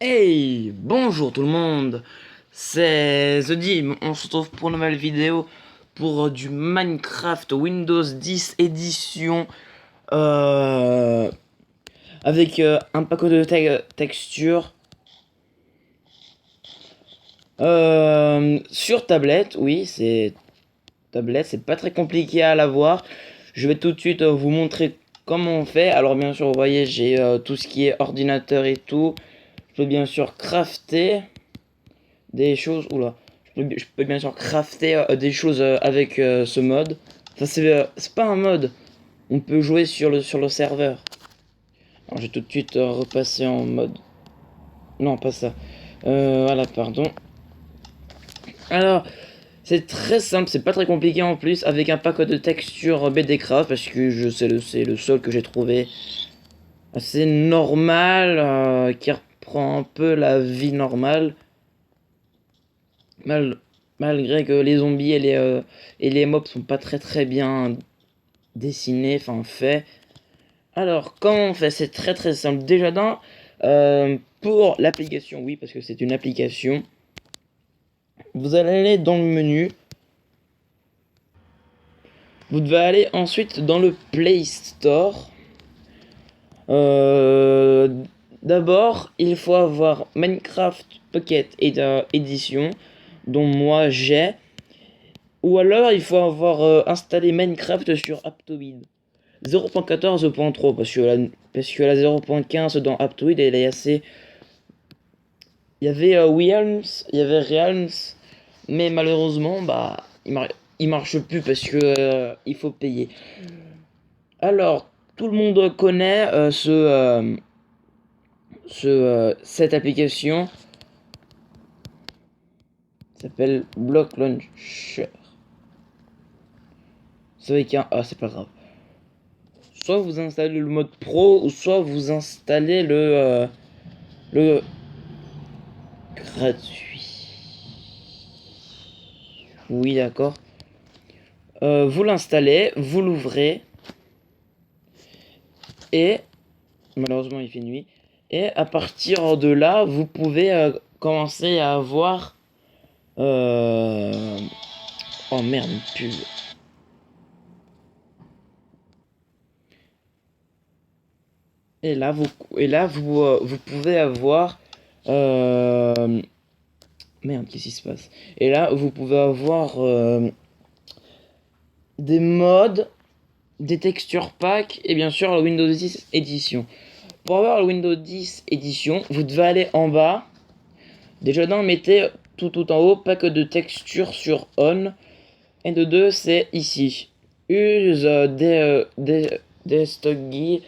Hey, bonjour tout le monde, c'est The Dim, on se retrouve pour une nouvelle vidéo pour du Minecraft Windows 10 édition avec un paquet de textures sur tablette. Oui, c'est tablette, c'est pas très compliqué à l'avoir. Je vais tout de suite vous montrer comment on fait. Alors bien sûr, vous voyez, j'ai tout ce qui est ordinateur et tout. Je peux bien sûr crafter des choses. Oula, je peux bien sûr crafter des choses avec ce mode. Enfin, c'est pas un mode. On peut jouer sur le serveur. Alors, je vais tout de suite repasser en mode. Non, pas ça. Voilà, pardon. Alors, c'est très simple, c'est pas très compliqué en plus, avec un pack de textures BDcraft, parce que c'est le seul que j'ai trouvé assez normal, qui reprend un peu la vie normale. Malgré que les zombies et les mobs sont pas très bien dessinés, enfin faits. Alors, comment on fait? C'est très simple. Déjà pour l'application, oui, parce que c'est une application. Vous allez aller dans le menu. Vous devez aller ensuite dans le Play Store. Euh, D'abord, il faut avoir Minecraft Pocket Edition, dont moi j'ai. Ou alors, il faut avoir installé Minecraft sur Aptoide 0.14.3 parce que la 0.15 dans Aptoide elle est assez. Il y avait il y avait Realms, mais malheureusement bah il marche plus parce que il faut payer. Alors tout le monde connaît cette application s'appelle Block Launcher. C'est avec un A, c'est pas grave. Soit vous installez le mode pro, ou soit vous installez le gratuit. Oui, d'accord. Vous l'installez, vous l'ouvrez, et malheureusement il fait nuit. Et à partir de là, vous pouvez commencer à avoir. Oh merde, pub. Vous pouvez avoir. Merde, qu'est-ce qui se passe? Et là, vous pouvez avoir des modes, des textures packs et bien sûr le Windows 10 édition. Pour avoir le Windows 10 édition, vous devez aller en bas. Déjà mettez tout en haut pack de textures sur on. Et de deux, c'est ici. Use des stock guides.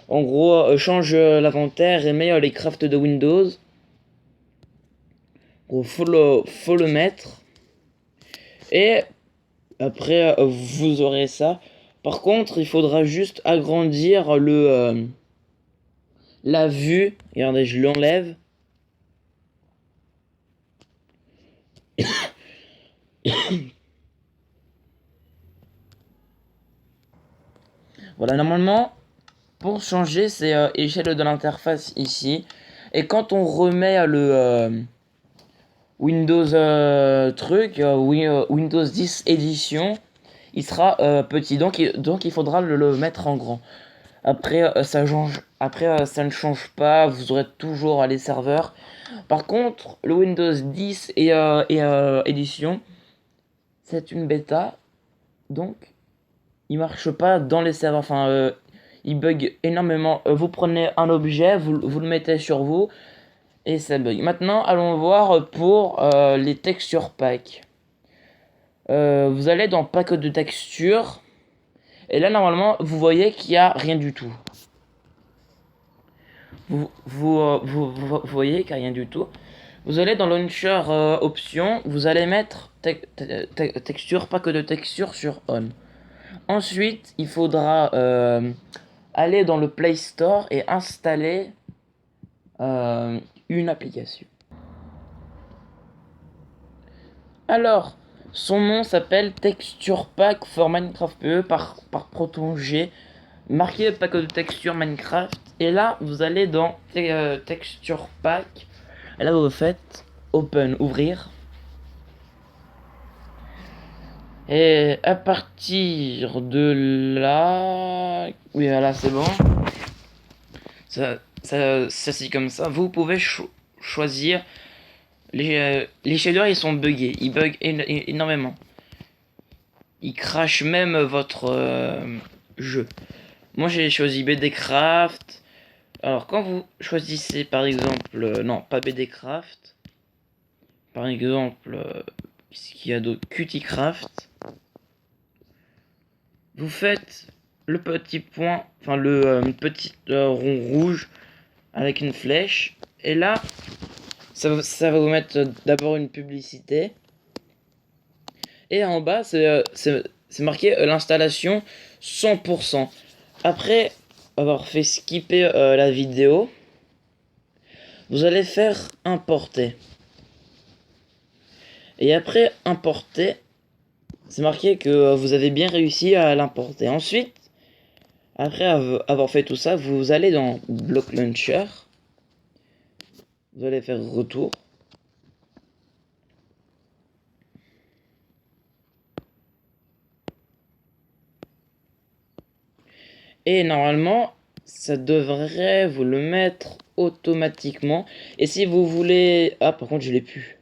En gros, change l'inventaire et mets les crafts de Windows. En gros, faut le mettre. Et après, vous aurez ça. Par contre, il faudra juste agrandir la vue. Regardez, je l'enlève. Voilà, normalement, pour changer, c'est échelle de l'interface ici. Et quand on remet Windows Windows 10 édition, il sera petit. Donc il faudra le mettre en grand. Après, ça ne change pas. Vous aurez toujours les serveurs. Par contre, le Windows 10 édition, c'est une bêta. Donc, il marche pas dans les serveurs. Enfin, il bug énormément. Vous prenez un objet, vous le mettez sur vous et ça bug. Maintenant, allons voir pour les textures pack. Vous allez dans pack de textures et là normalement vous voyez qu'il n'y a rien du tout. Vous voyez qu'il n'y a rien du tout. Vous allez dans launcher option, vous allez mettre texture, pack de texture sur on. Ensuite, il faudra aller dans le Play Store et installer une application. Alors, son nom s'appelle Texture Pack for Minecraft PE par ProtonG. Marquez pack de texture Minecraft. Et là, vous allez dans Texture Pack. Et là vous faites open, ouvrir. Et à partir de là, oui voilà c'est bon. Ça c'est comme ça. Vous pouvez choisir. Les shaders ils sont buggés, ils bug énormément. Ils crachent même votre jeu. Moi j'ai choisi BDcraft. Alors quand vous choisissez par exemple, non pas BDcraft, par exemple, qu'est-ce qu'il y a d'autre, Qtcraft, vous faites le petit point, enfin le petit rond rouge avec une flèche, et là ça va vous mettre d'abord une publicité, et en bas c'est marqué l'installation 100%. Après avoir fait skipper la vidéo, vous allez faire importer. Et après importer, c'est marqué que vous avez bien réussi à l'importer. Ensuite, après avoir fait tout ça, vous allez dans Block Launcher. Vous allez faire retour. Et normalement, ça devrait vous le mettre automatiquement. Et si vous voulez... Ah, par contre, je l'ai plus.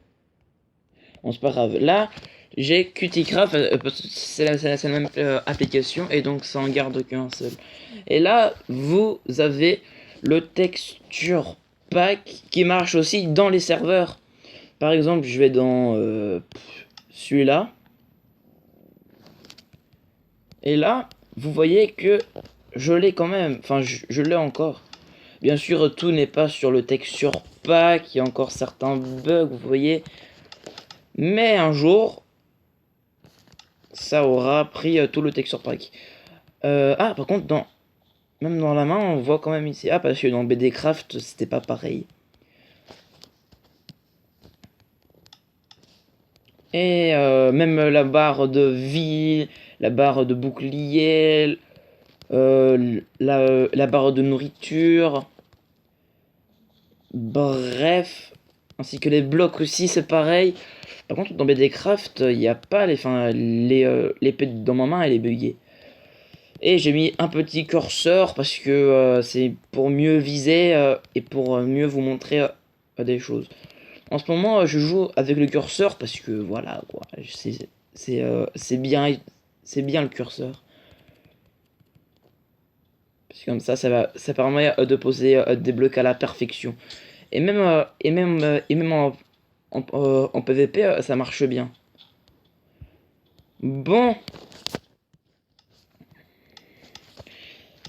Bon, c'est pas grave. Là, j'ai Qtcraft, c'est la même application, et donc ça en garde qu'un seul. Et là, vous avez le texture pack qui marche aussi dans les serveurs. Par exemple, je vais dans celui-là. Et là, vous voyez que je l'ai quand même. Enfin, je l'ai encore. Bien sûr, tout n'est pas sur le texture pack. Il y a encore certains bugs, vous voyez. Mais un jour, ça aura pris tout le texture pack. Ah, par contre, même dans la main, on voit quand même ici. Ah, parce que dans BDcraft, c'était pas pareil. Et même la barre de vie, la barre de bouclier, la barre de nourriture, bref, ainsi que les blocs aussi, c'est pareil. Par contre, dans BDcraft, il n'y a pas les, enfin, l'épée dans ma main, elle est buggée. Et j'ai mis un petit curseur parce que c'est pour mieux viser et pour mieux vous montrer des choses. En ce moment, je joue avec le curseur parce que voilà quoi, c'est bien le curseur. Parce que comme ça permet de poser des blocs à la perfection. Et même en PVP, ça marche bien. Bon,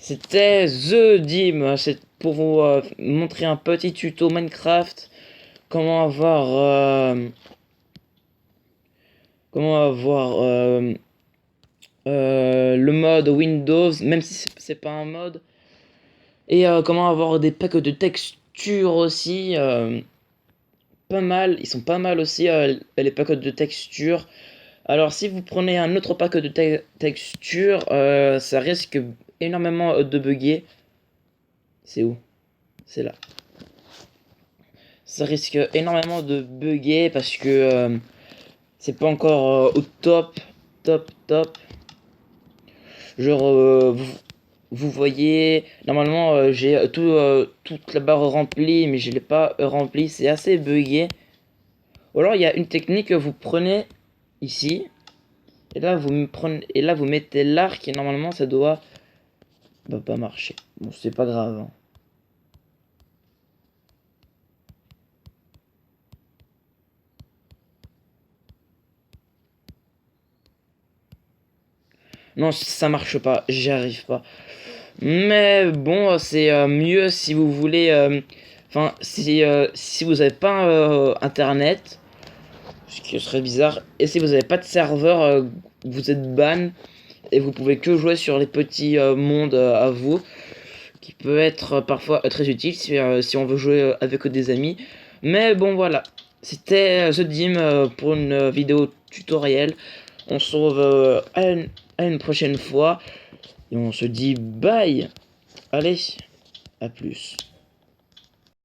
c'était The Dim. C'est pour vous montrer un petit tuto Minecraft. Comment avoir le mode Windows, même si c'est pas un mode. Et comment avoir des packs de textures aussi. Pas mal, ils sont pas mal aussi les packs de textures. Alors si vous prenez un autre pack de textures, ça risque énormément de bugger. C'est où? C'est là. Ça risque énormément de bugger parce que c'est pas encore au top. Genre vous voyez, normalement j'ai toute la barre remplie, mais je l'ai pas remplie, c'est assez buggé. Ou alors il y a une technique que vous prenez ici, et là vous mettez l'arc, et normalement ça doit pas marcher. Bon, c'est pas grave, hein. Non, ça marche pas, j'y arrive pas. Mais bon, c'est mieux si vous voulez. Enfin, si vous n'avez pas internet, ce qui serait bizarre, et si vous n'avez pas de serveur, vous êtes ban et vous pouvez que jouer sur les petits mondes à vous, qui peut être parfois très utile si on veut jouer avec des amis. Mais bon, voilà, c'était The Dim pour une vidéo tutoriel. On se retrouve à une prochaine fois et on se dit bye. Allez, à plus.